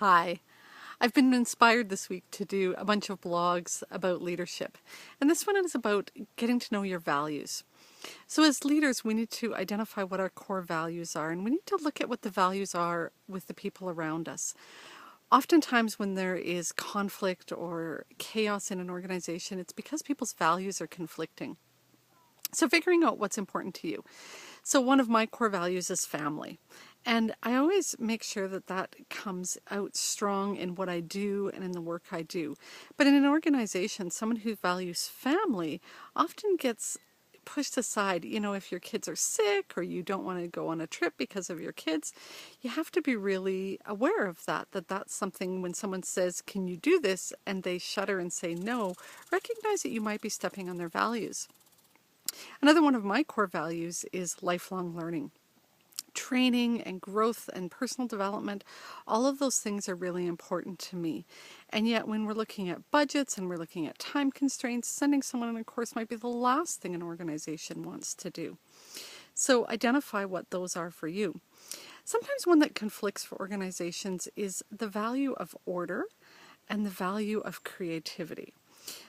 Hi. I've been inspired this week to do a bunch of blogs about leadership. And this one is about getting to know your values. So as leaders, we need to identify what our core values are, and we need to look at what the values are with the people around us. Oftentimes when there is conflict or chaos in an organization, it's because people's values are conflicting. So figuring out what's important to you. So one of my core values is family. And I always make sure that that comes out strong in what I do and in the work I do. But in an organization, someone who values family often gets pushed aside. You know, if your kids are sick or you don't want to go on a trip because of your kids, you have to be really aware of that that's something when someone says, "Can you do this?" and they shudder and say no, recognize that you might be stepping on their values. Another one of my core values is lifelong learning. Training and growth and personal development, all of those things are really important to me. And yet when we're looking at budgets and we're looking at time constraints, sending someone on a course might be the last thing an organization wants to do. So identify what those are for you. Sometimes one that conflicts for organizations is the value of order and the value of creativity.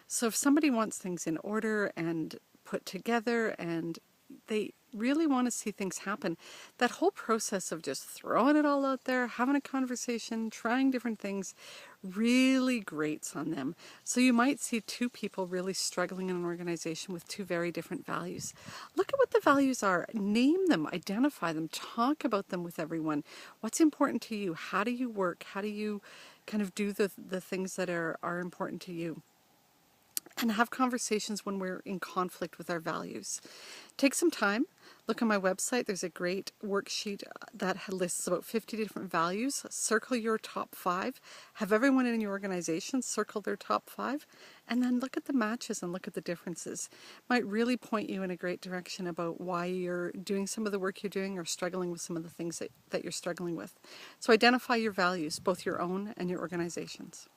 So if somebody wants things in order and put together and they really want to see things happen, that whole process of just throwing it all out there, having a conversation, trying different things, really grates on them. So you might see two people really struggling in an organization with two very different values. Look at what the values are, name them, identify them, talk about them with everyone. What's important to you? How do you work? How do you kind of do the things that are important to you? And have conversations when we're in conflict with our values. Take some time, look on my website. There's a great worksheet that lists about 50 different values. Circle your top 5. Have everyone in your organization circle their top 5, and then look at the matches and look at the differences. Might really point you in a great direction about why you're doing some of the work you're doing or struggling with some of the things that you're struggling with. So identify your values, both your own and your organization's.